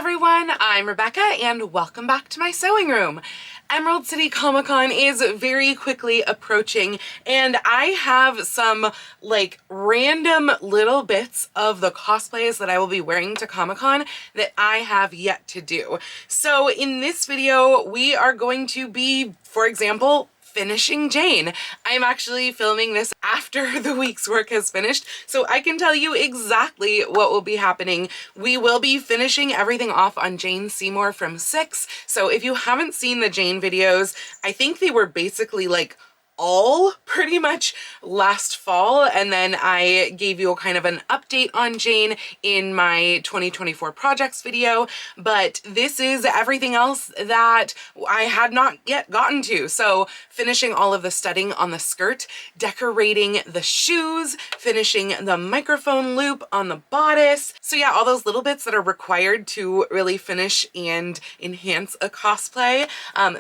everyone, I'm Rebecca and welcome back to my sewing room. Emerald City Comic-Con is very quickly approaching and I have some like random little bits of the cosplays that I will be wearing to Comic-Con that I have yet to do. So in this video we are going to be, for example, finishing Jane. I'm actually filming this after the week's work has finished, so I can tell you exactly what will be happening. We will be finishing everything off on Jane Seymour from 6. So if you haven't seen the Jane videos, I think they were basically like all pretty much last fall, and then I gave you a kind of an update on Jane in my 2024 projects video, but this is everything else that I had not yet gotten to. So finishing all of the studding on the skirt, decorating the shoes, finishing the microphone loop on the bodice. So yeah, all those little bits that are required to really finish and enhance a cosplay,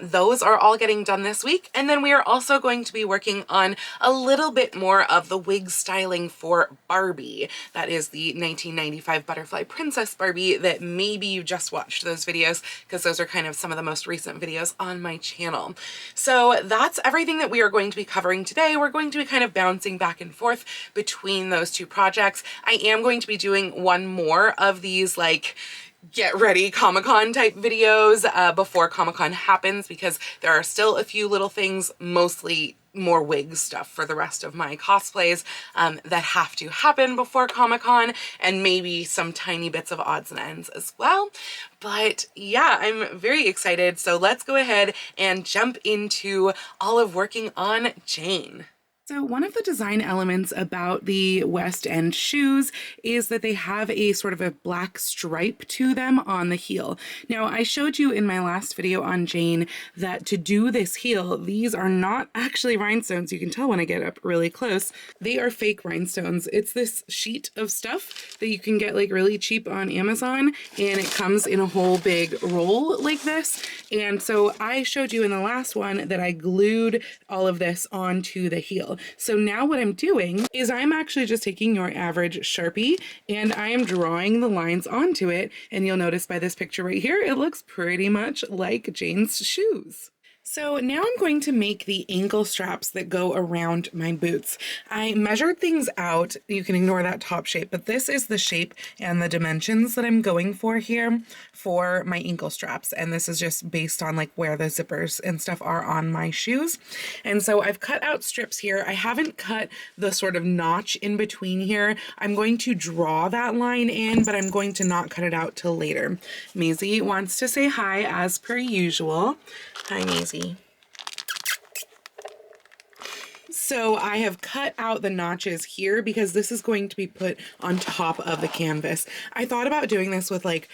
those are all getting done this week. And then we are also going to be working on a little bit more of the wig styling for Barbie. That is the 1995 Butterfly Princess Barbie that maybe you just watched those videos, because those are kind of some of the most recent videos on my channel. So that's everything that we are going to be covering today. We're going to be kind of bouncing back and forth between those two projects. I am going to be doing one more of these like get ready Comic-Con type videos before Comic-Con happens, because there are still a few little things, mostly more wig stuff for the rest of my cosplays that have to happen before Comic-Con, and maybe some tiny bits of odds and ends as well. But yeah, I'm very excited. So let's go ahead and jump into all of working on Jane. So one of the design elements about the West End shoes is that they have a sort of a black stripe to them on the heel. Now, I showed you in my last video on Jane that to do this heel, these are not actually rhinestones. You can tell when I get up really close. They are fake rhinestones. It's this sheet of stuff that you can get like really cheap on Amazon, and it comes in a whole big roll like this. And so I showed you in the last one that I glued all of this onto the heel. So now what I'm doing is I'm actually just taking your average Sharpie and I am drawing the lines onto it. And you'll notice by this picture right here, it looks pretty much like Jane's shoes. So now I'm going to make the ankle straps that go around my boots. I measured things out. You can ignore that top shape, but this is the shape and the dimensions that I'm going for here for my ankle straps. And this is just based on like where the zippers and stuff are on my shoes. And so I've cut out strips here. I haven't cut the sort of notch in between here. I'm going to draw that line in, but I'm going to not cut it out till later. Maisie wants to say hi as per usual. Hi, Maisie. So I have cut out the notches here because this is going to be put on top of the canvas. I thought about doing this with like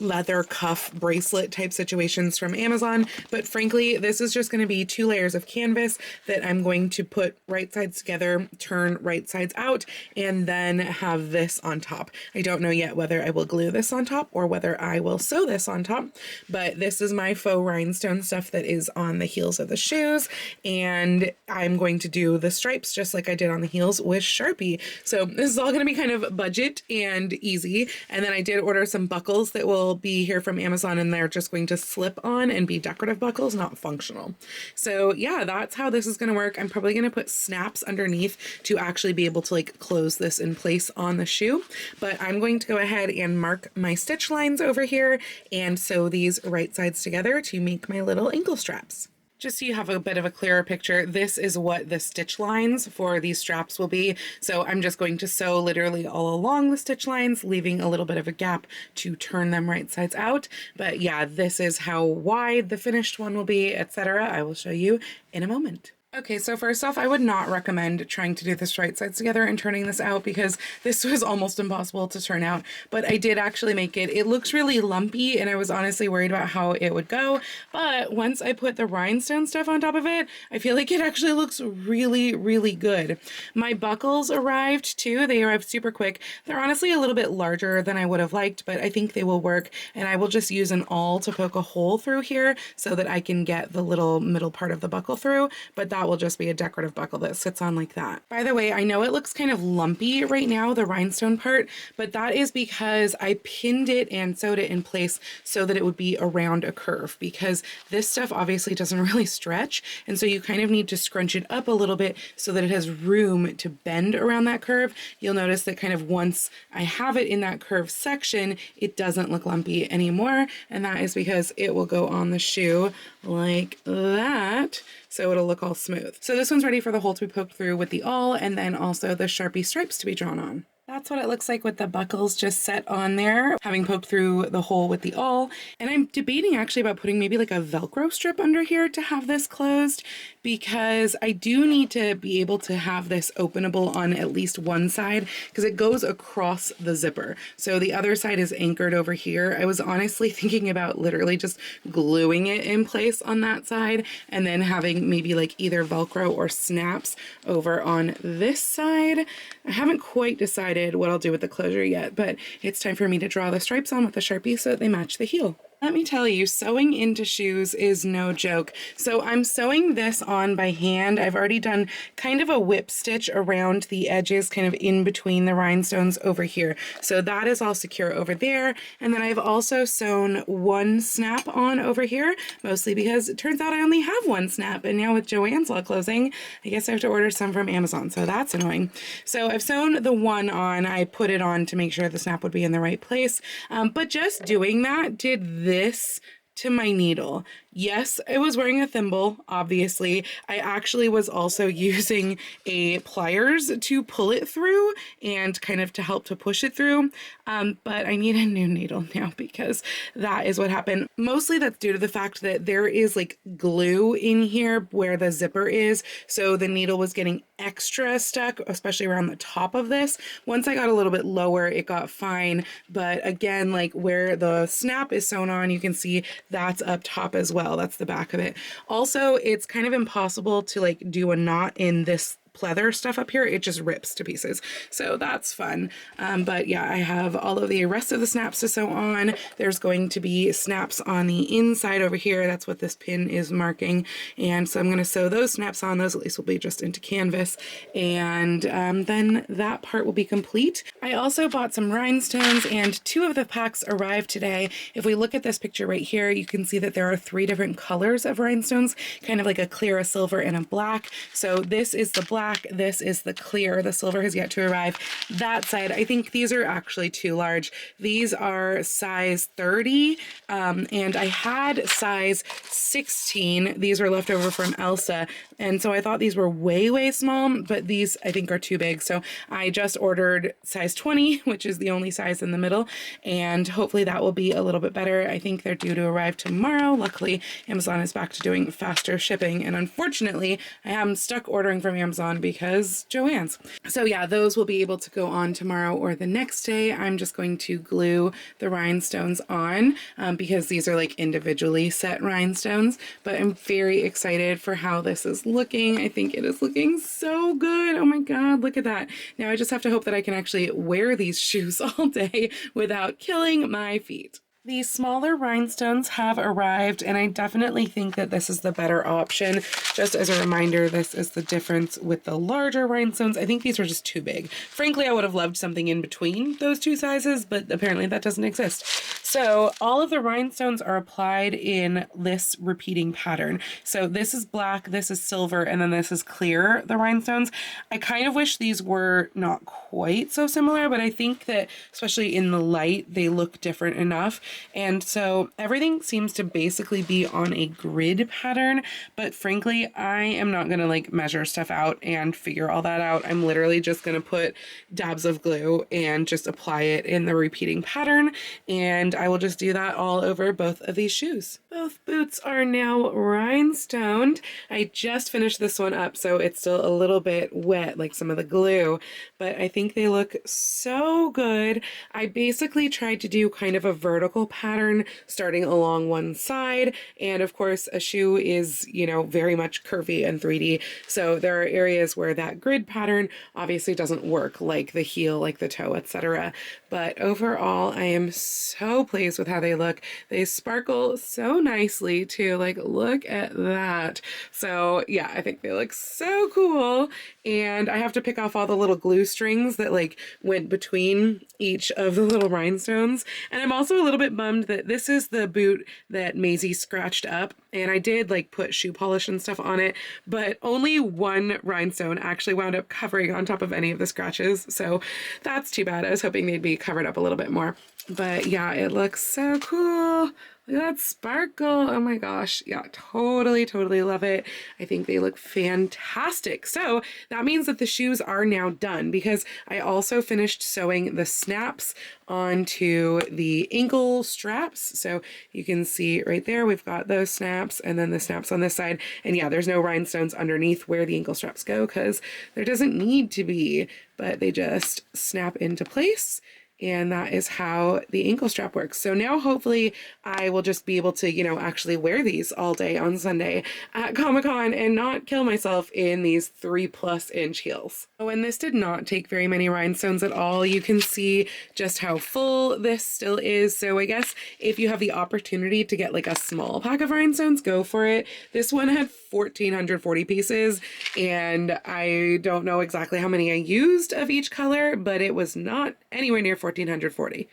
leather cuff bracelet type situations from Amazon, but frankly this is just going to be 2 layers of canvas that I'm going to put right sides together, turn right sides out, and then have this on top. I don't know yet whether I will glue this on top or whether I will sew this on top, but this is my faux rhinestone stuff that is on the heels of the shoes, and I'm going to do the stripes just like I did on the heels with Sharpie. So this is all going to be kind of budget and easy. And then I did order some buckles that will be here from Amazon, and they're just going to slip on and be decorative buckles, not functional. So yeah, that's how this is going to work. I'm probably going to put snaps underneath to actually be able to like close this in place on the shoe, but I'm going to go ahead and mark my stitch lines over here and sew these right sides together to make my little ankle straps. Just so you have a bit of a clearer picture, this is what the stitch lines for these straps will be. So I'm just going to sew literally all along the stitch lines, leaving a little bit of a gap to turn them right sides out. But yeah, this is how wide the finished one will be, etc. I will show you in a moment. Okay, so first off, I would not recommend trying to do this right sides together and turning this out because this was almost impossible to turn out, but I did actually make it. It looks really lumpy and I was honestly worried about how it would go, but once I put the rhinestone stuff on top of it, I feel like it actually looks really, really good. My buckles arrived too. They arrived super quick. They're honestly a little bit larger than I would have liked, but I think they will work, and I will just use an awl to poke a hole through here so that I can get the little middle part of the buckle through, but that that will just be a decorative buckle that sits on like that. By the way, I know it looks kind of lumpy right now, the rhinestone part, but that is because I pinned it and sewed it in place so that it would be around a curve, because this stuff obviously doesn't really stretch, and so you kind of need to scrunch it up a little bit so that it has room to bend around that curve. You'll notice that kind of once I have it in that curved section, it doesn't look lumpy anymore, and that is because it will go on the shoe like that, so it'll look all smooth. So this one's ready for the hole to be poked through with the awl, and then also the Sharpie stripes to be drawn on. That's what it looks like with the buckles just set on there, having poked through the hole with the awl. And I'm debating actually about putting maybe like a Velcro strip under here to have this closed, because I do need to be able to have this openable on at least one side, because it goes across the zipper. So the other side is anchored over here. I was honestly thinking about literally just gluing it in place on that side and then having maybe like either Velcro or snaps over on this side. I haven't quite decided what I'll do with the closure yet, but it's time for me to draw the stripes on with the Sharpie so that they match the heel. Let me tell you, sewing into shoes is no joke. So I'm sewing this on by hand. I've already done kind of a whip stitch around the edges, kind of in between the rhinestones over here. So that is all secure over there. And then I've also sewn one snap on over here, mostly because it turns out I only have one snap. And now with Joann's Law closing, I guess I have to order some from Amazon. So that's annoying. So I've sewn the one on. I put it on to make sure the snap would be in the right place. But just doing that did this to my needle. Yes, I was wearing a thimble, obviously. I actually was also using a pliers to pull it through and kind of to help to push it through. But I need a new needle now because that is what happened. Mostly that's due to the fact that there is like glue in here where the zipper is. So the needle was getting extra stuck, especially around the top of this. Once I got a little bit lower, it got fine. But again, like where the snap is sewn on, you can see that's up top as well. That's the back of it. Also, it's kind of impossible to like do a knot in this pleather stuff up here. It just rips to pieces. So that's fun. But yeah, I have all of the rest of the snaps to sew on. There's going to be snaps on the inside over here. That's what this pin is marking. And so I'm going to sew those snaps on. Those at least will be just into canvas. And then that part will be complete. I also bought some rhinestones and 2 of the packs arrived today. If we look at this picture right here, you can see that there are 3 different colors of rhinestones, kind of like a clear, a silver, and a black. So this is the black. This is the clear. The silver has yet to arrive. That side, I think these are actually too large. These are size 30, and I had size 16. These were left over from Elsa, and so I thought these were way, way small, but these I think are too big. So I just ordered size 20, which is the only size in the middle, and hopefully that will be a little bit better. I think they're due to arrive tomorrow. Luckily, Amazon is back to doing faster shipping, and unfortunately, I am stuck ordering from Amazon because Joann's. So yeah, those will be able to go on tomorrow or the next day. I'm just going to glue the rhinestones on because these are like individually set rhinestones, but I'm very excited for how this is looking. I think it is looking so good. Oh my God, look at that. Now I just have to hope that I can actually wear these shoes all day without killing my feet. These smaller rhinestones have arrived, and I definitely think that this is the better option. Just as a reminder, this is the difference with the larger rhinestones. I think these were just too big. Frankly, I would have loved something in between those 2 sizes, but apparently that doesn't exist. So all of the rhinestones are applied in this repeating pattern. So this is black, this is silver, and then this is clear, the rhinestones. I kind of wish these were not quite so similar, but I think that especially in the light, they look different enough. And so everything seems to basically be on a grid pattern, but frankly, I am not going to like measure stuff out and figure all that out. I'm literally just going to put dabs of glue and just apply it in the repeating pattern. And I will just do that all over both of these shoes. Both boots are now rhinestoned. I just finished this one up, so it's still a little bit wet, like some of the glue, but I think they look so good. I basically tried to do kind of a vertical pattern starting along one side, and of course a shoe is, you know, very much curvy and 3D, so there are areas where that grid pattern obviously doesn't work, like the heel, like the toe, etc. but overall I am so pleased with how they look. They sparkle so nicely too, like look at that. So yeah, I think they look so cool, and I have to pick off all the little glue strings that like went between each of the little rhinestones. And I'm also a little bit bummed that this is the boot that Maisie scratched up, and I did like put shoe polish and stuff on it, but only one rhinestone actually wound up covering on top of any of the scratches, so that's too bad. I was hoping they'd be covered up a little bit more. But yeah, it looks so cool. Look at that sparkle. Oh my gosh. Yeah, totally, totally love it. I think they look fantastic. So that means that the shoes are now done, because I also finished sewing the snaps onto the ankle straps. So you can see right there, we've got those snaps and then the snaps on this side. And yeah, there's no rhinestones underneath where the ankle straps go, because there doesn't need to be, but they just snap into place. And that is how the ankle strap works. So now hopefully I will just be able to, you know, actually wear these all day on Sunday at Comic-Con and not kill myself in these 3+ inch heels. Oh, and this did not take very many rhinestones at all. You can see just how full this still is. So I guess if you have the opportunity to get like a small pack of rhinestones, go for it. This one had 1,440 pieces, and I don't know exactly how many I used of each color, but it was not anywhere near 1,440.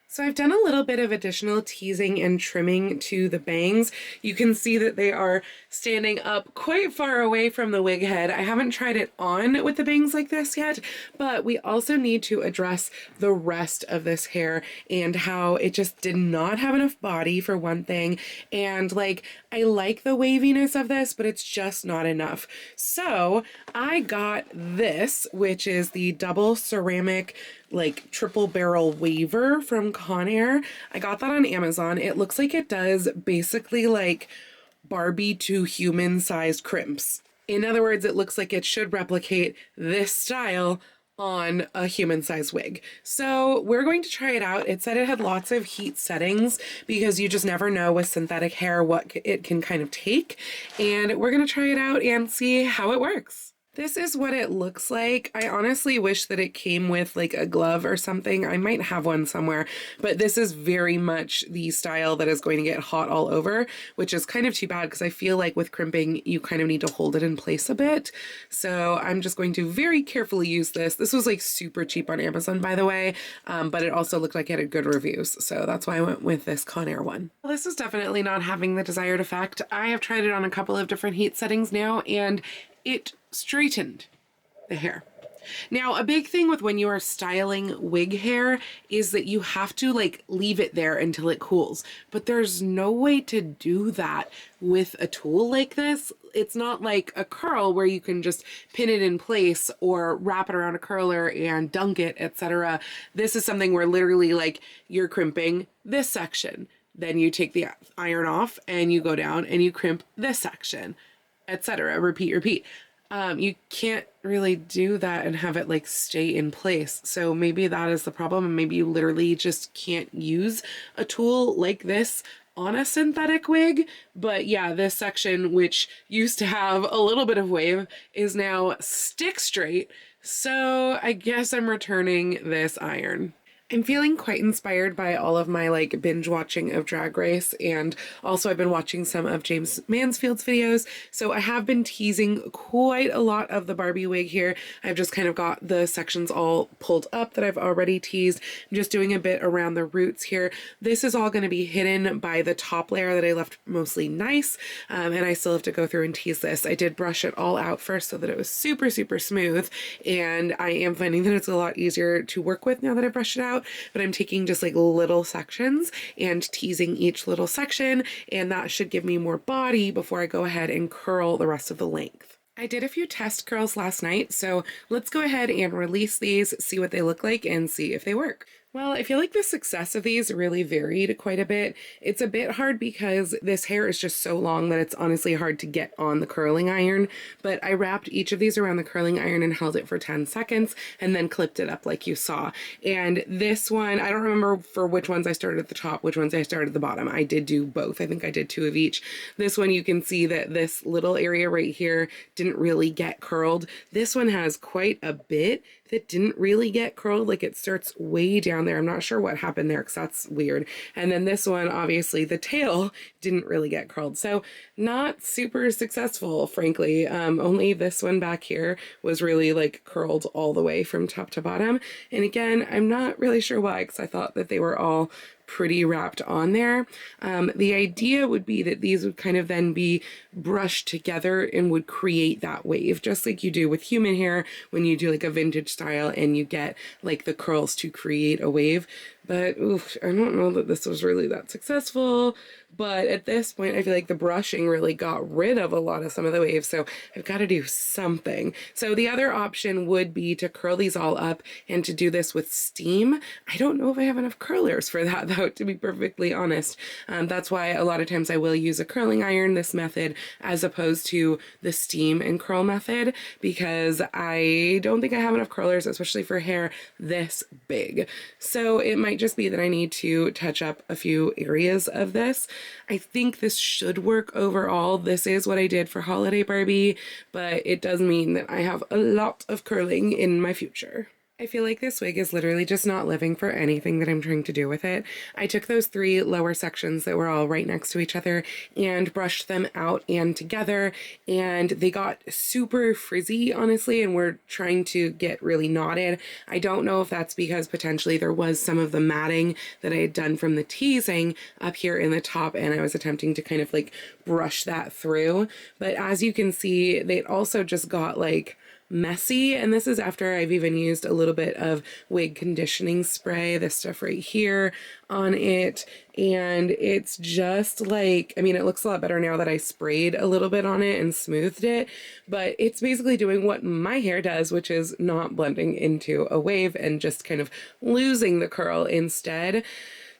So I've done a little bit of additional teasing and trimming to the bangs. You can see that they are standing up quite far away from the wig head. I haven't tried it on with the bangs like this yet, but we also need to address the rest of this hair and how it just did not have enough body, for one thing. And like, I like the waviness of this, but it's just not enough. So I got this, which is the double ceramic like triple barrel waver from Conair. I got that on Amazon. It looks like it does basically like Barbie to human sized crimps. In other words, it looks like it should replicate this style on a human sized wig. So we're going to try it out. It said it had lots of heat settings, because you just never know with synthetic hair what it can kind of take. And we're going to try it out and see how it works. This is what it looks like. I honestly wish that it came with like a glove or something. I might have one somewhere, but this is very much the style that is going to get hot all over, which is kind of too bad, because I feel like with crimping, you kind of need to hold it in place a bit. So I'm just going to very carefully use this. This was like super cheap on Amazon, by the way, but it also looked like it had good reviews. So that's why I went with this Conair one. Well, this is definitely not having the desired effect. I have tried it on a couple of different heat settings now, and it straightened the hair. Now, a big thing with when you are styling wig hair is that you have to like leave it there until it cools, but there's no way to do that with a tool like this. It's not like a curl where you can just pin it in place or wrap it around a curler and dunk it, etc. This is something where literally like you're crimping this section, then you take the iron off and you go down and you crimp this section, etc. Repeat, repeat. You can't really do that and have it like stay in place. So maybe that is the problem, and maybe you literally just can't use a tool like this on a synthetic wig. But yeah, this section, which used to have a little bit of wave, is now stick straight. So I guess I'm returning this iron. I'm feeling quite inspired by all of my like binge watching of Drag Race, and also I've been watching some of James Mansfield's videos, so I have been teasing quite a lot of the Barbie wig here. I've just kind of got the sections all pulled up that I've already teased. I'm just doing a bit around the roots here. This is all going to be hidden by the top layer that I left mostly nice, and I still have to go through and tease this. I did brush it all out first so that it was super, super smooth, and I am finding that it's a lot easier to work with now that I've brushed it out. But I'm taking just like little sections and teasing each little section, and that should give me more body before I go ahead and curl the rest of the length. I did a few test curls last night, so let's go ahead and release these, see what they look like, and see if they work. Well, I feel like the success of these really varied quite a bit. It's a bit hard because this hair is just so long that it's honestly hard to get on the curling iron, but I wrapped each of these around the curling iron and held it for 10 seconds and then clipped it up like you saw. And this one, I don't remember for which ones I started at the top, which ones I started at the bottom. I did do both. I think I did 2 of each. This one, you can see that this little area right here didn't really get curled. This one has quite a bit that didn't really get curled. Like it starts way down there. I'm not sure what happened there because that's weird. And then this one, obviously the tail didn't really get curled. So not super successful, frankly. Only this one back here was really like curled all the way from top to bottom. And again, I'm not really sure why, because I thought that they were all pretty wrapped on there. The idea would be that these would kind of then be brushed together and would create that wave, just like you do with human hair when you do like a vintage style and you get like the curls to create a wave. But oof, I don't know that this was really that successful. But at this point, I feel like the brushing really got rid of a lot of some of the waves. So I've got to do something. So the other option would be to curl these all up and to do this with steam. I don't know if I have enough curlers for that though, to be perfectly honest. That's why a lot of times I will use a curling iron, this method, as opposed to the steam and curl method, because I don't think I have enough curlers, especially for hair this big. So it might just be that I need to touch up a few areas of this. I think this should work overall. This is what I did for Holiday Barbie, but it does mean that I have a lot of curling in my future. I feel like this wig is literally just not living for anything that I'm trying to do with it. I took those 3 lower sections that were all right next to each other and brushed them out and together, and they got super frizzy, honestly, and were trying to get really knotted. I don't know if that's because potentially there was some of the matting that I had done from the teasing up here in the top, and I was attempting to kind of like brush that through. But as you can see, they also just got like messy, and this is after I've even used a little bit of wig conditioning spray, this stuff right here, on it, and it's just like, I mean, it looks a lot better now that I sprayed a little bit on it and smoothed it, but it's basically doing what my hair does, which is not blending into a wave and just kind of losing the curl instead.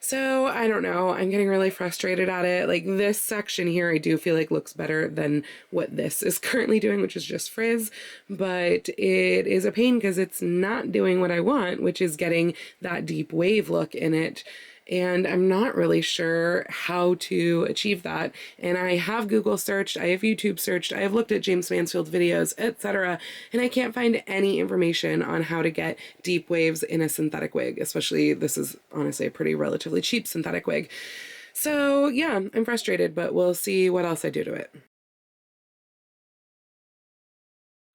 So I don't know, I'm getting really frustrated at it. Like this section here, I do feel like looks better than what this is currently doing, which is just frizz, but it is a pain because it's not doing what I want, which is getting that deep wave look in it. And I'm not really sure how to achieve that. And I have Google searched, I have YouTube searched, I have looked at James Mansfield's videos, etc. And I can't find any information on how to get deep waves in a synthetic wig, especially this is honestly a pretty relatively cheap synthetic wig. So yeah, I'm frustrated, but we'll see what else I do to it.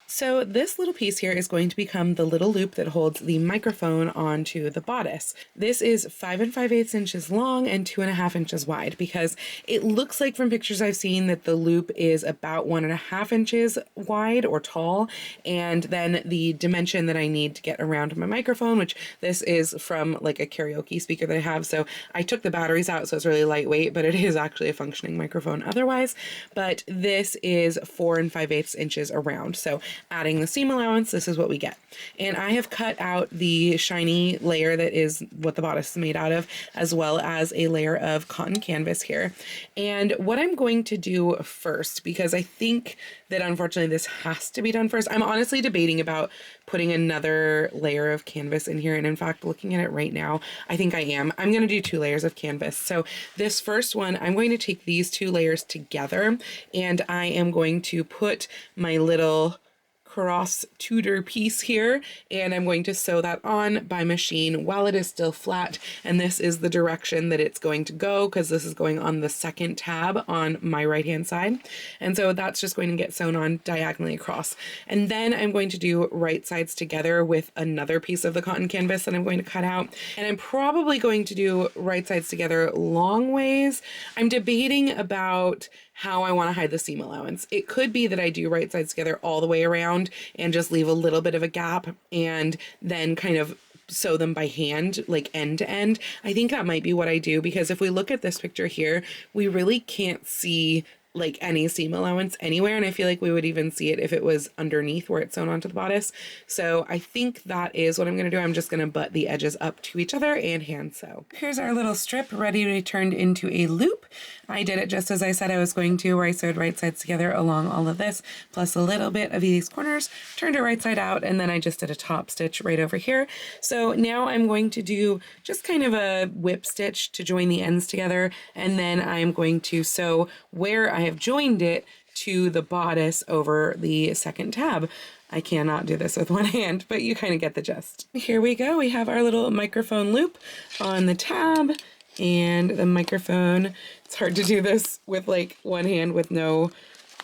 So this little piece here is going to become the little loop that holds the microphone onto the bodice. This is 5 5/8 inches long and 2.5 inches wide, because it looks like from pictures I've seen that the loop is about 1.5 inches wide or tall, and then the dimension that I need to get around my microphone, which this is from like a karaoke speaker that I have, so I took the batteries out, so it's really lightweight, but it is actually a functioning microphone otherwise. But this is 4 5/8 inches around, so adding the seam allowance, this is what we get. And I have cut out the shiny layer that is what the bodice is made out of, as well as a layer of cotton canvas here. And what I'm going to do first, because I think that unfortunately this has to be done first, I'm honestly debating about putting another layer of canvas in here. And in fact, looking at it right now, I think I am. I'm going to do 2 layers of canvas. So this first one, I'm going to take these 2 layers together, and I am going to put my little cross Tudor piece here, and I'm going to sew that on by machine while it is still flat, and this is the direction that it's going to go, because this is going on the second tab on my right hand side, and so that's just going to get sewn on diagonally across. And then I'm going to do right sides together with another piece of the cotton canvas that I'm going to cut out, and I'm probably going to do right sides together long ways. I'm debating about how I want to hide the seam allowance. It could be that I do right sides together all the way around and just leave a little bit of a gap and then kind of sew them by hand, like end to end. I think that might be what I do, because if we look at this picture here, we really can't see like any seam allowance anywhere, and I feel like we would even see it if it was underneath where it's sewn onto the bodice. So I think that is what I'm going to do. I'm just going to butt the edges up to each other and hand sew. Here's our little strip ready to be turned into a loop. I did it just as I said I was going to, where I sewed right sides together along all of this, plus a little bit of these corners, turned it right side out, and then I just did a top stitch right over here. So now I'm going to do just kind of a whip stitch to join the ends together, and then I'm going to sew where I have joined it to the bodice over the second tab. I cannot do this with one hand, but you kind of get the gist. Here we go. We have our little microphone loop on the tab and the microphone. It's hard to do this with like one hand with no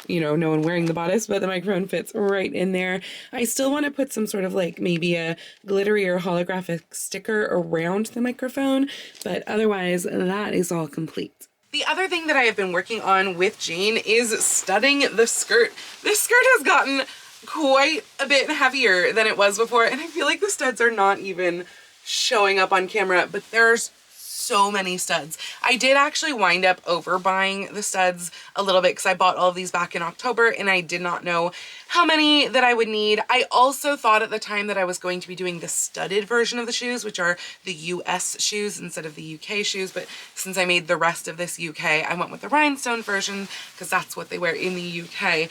one wearing the bodice, but the microphone fits right in there. I still want to put some sort of like maybe a glittery or holographic sticker around the microphone, but otherwise that is all complete. The other thing that I have been working on with Jane is studding the skirt. This skirt has gotten quite a bit heavier than it was before, and I feel like the studs are not even showing up on camera, but there's so many studs. I did actually wind up overbuying the studs a little bit because I bought all of these back in October and I did not know how many that I would need. I also thought at the time that I was going to be doing the studded version of the shoes, which are the US shoes instead of the UK shoes, but since I made the rest of this UK, I went with the rhinestone version because that's what they wear in the UK.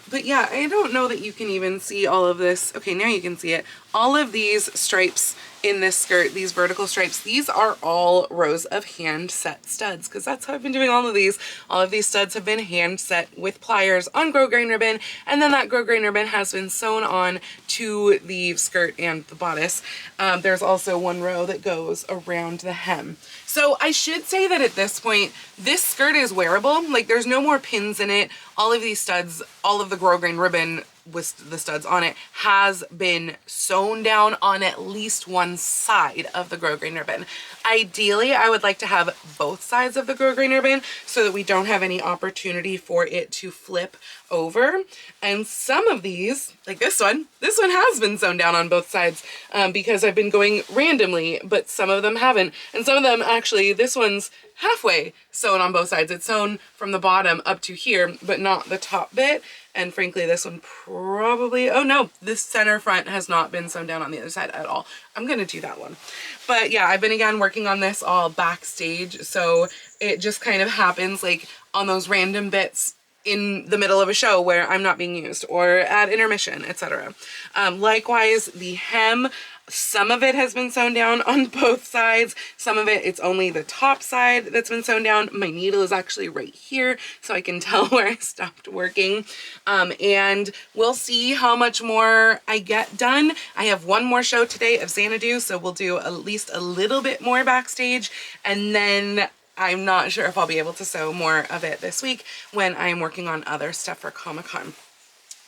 But yeah, I don't know that you can even see all of this. Okay, now you can see it. All of these stripes in this skirt, these vertical stripes, these are all rows of hand set studs because that's how I've been doing all of these. All of these studs have been hand set with pliers on grosgrain ribbon, and then that grosgrain ribbon has been sewn on to the skirt and the bodice. There's also one row that goes around the hem. So I should say that at this point, this skirt is wearable. Like there's no more pins in it. All of these studs, all of the grosgrain ribbon with the studs on it has been sewn down on at least one side of the grosgrain ribbon. Ideally, I would like to have both sides of the grosgrain ribbon so that we don't have any opportunity for it to flip over. And some of these, like this one has been sewn down on both sides because I've been going randomly, but some of them haven't. And some of them actually, this one's halfway sewn on both sides. It's sewn from the bottom up to here, but not the top bit. And frankly, this one probably, oh no, this center front has not been sewn down on the other side at all. I'm gonna do that one. But yeah, I've been again working on this all backstage. So it just kind of happens like on those random bits in the middle of a show where I'm not being used or at intermission, etc. Likewise, the hem, some of it has been sewn down on both sides. Some of it, it's only the top side that's been sewn down. My needle is actually right here, so I can tell where I stopped working. And we'll see how much more I get done. I have one more show today of Xanadu, so we'll do at least a little bit more backstage, and then I'm not sure if I'll be able to sew more of it this week when I'm working on other stuff for Comic-Con.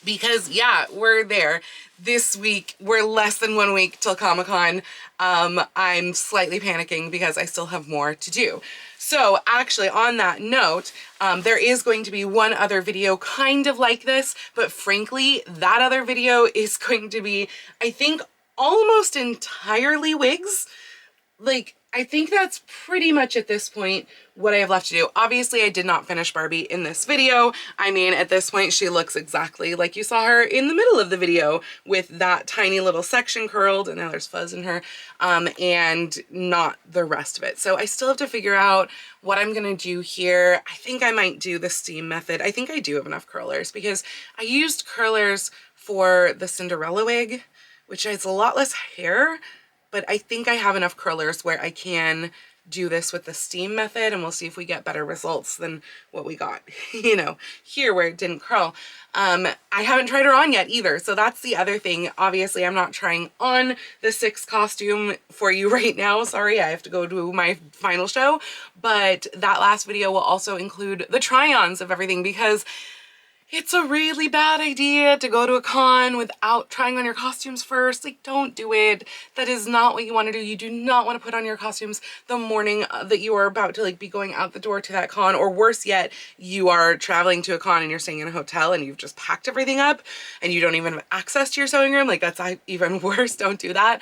Because yeah, we're there. This week, we're less than 1 week till Comic-Con. I'm slightly panicking because I still have more to do. So actually on that note, there is going to be one other video kind of like this, but frankly, that other video is going to be, I think, almost entirely wigs. Like, I think that's pretty much at this point what I have left to do. Obviously, I did not finish Barbie in this video. I mean, at this point, she looks exactly like you saw her in the middle of the video with that tiny little section curled, and now there's fuzz in her, and not the rest of it. So I still have to figure out what I'm gonna do here. I think I might do the steam method. I think I do have enough curlers because I used curlers for the Cinderella wig, which has a lot less hair, but I think I have enough curlers where I can do this with the steam method, and we'll see if we get better results than what we got, here where it didn't curl. I haven't tried her on yet either, so that's the other thing. Obviously, I'm not trying on the 6 costume for you right now. Sorry, I have to go to my final show, but that last video will also include the try-ons of everything because it's a really bad idea to go to a con without trying on your costumes first. Like, don't do it. That is not what you want to do. You do not want to put on your costumes the morning that you are about to be going out the door to that con, or worse yet, you are traveling to a con and you're staying in a hotel and you've just packed everything up and you don't even have access to your sewing room. Like, that's even worse. Don't do that.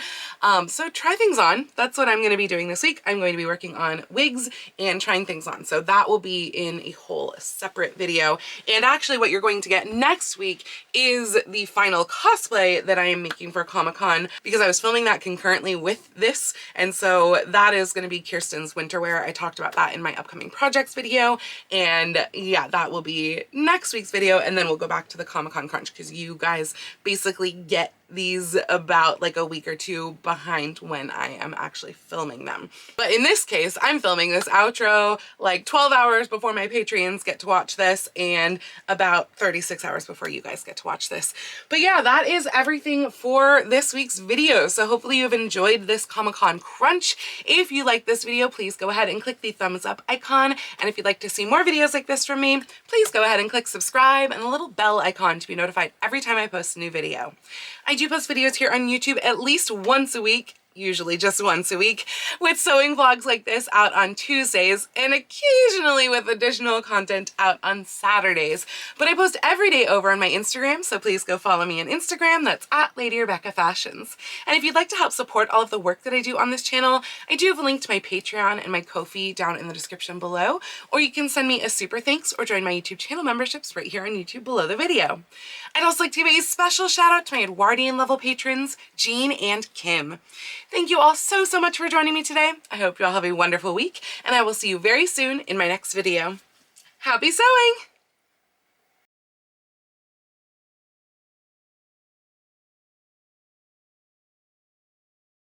So try things on. That's what I'm going to be doing this week. I'm going to be working on wigs and trying things on. So that will be in a whole separate video. And actually what you're going to get next week is the final cosplay that I am making for Comic-Con, because I was filming that concurrently with this, and so that is going to be Kirsten's winter wear. I talked about that in my upcoming projects video, and yeah, that will be next week's video, and then we'll go back to the Comic-Con crunch because you guys basically get these about like a week or two behind when I am actually filming them. But in this case, I'm filming this outro like 12 hours before my Patreons get to watch this and about 36 hours before you guys get to watch this. But yeah, that is everything for this week's video. So hopefully you've enjoyed this Comic-Con crunch. If you like this video, please go ahead and click the thumbs up icon. And if you'd like to see more videos like this from me, please go ahead and click subscribe and the little bell icon to be notified every time I post a new video. I do post videos here on YouTube at least once a week, usually just once a week, with sewing vlogs like this out on Tuesdays and occasionally with additional content out on Saturdays. But I post every day over on my Instagram, so please go follow me on Instagram. That's at Lady Rebecca Fashions. And if you'd like to help support all of the work that I do on this channel, I do have a link to my Patreon and my Ko-fi down in the description below, or you can send me a super thanks or join my YouTube channel memberships right here on YouTube below the video. I'd also like to give a special shout out to my Edwardian level patrons, Jean and Kim. Thank you all so much for joining me today. I hope you all have a wonderful week, and I will see you very soon in my next video. Happy sewing!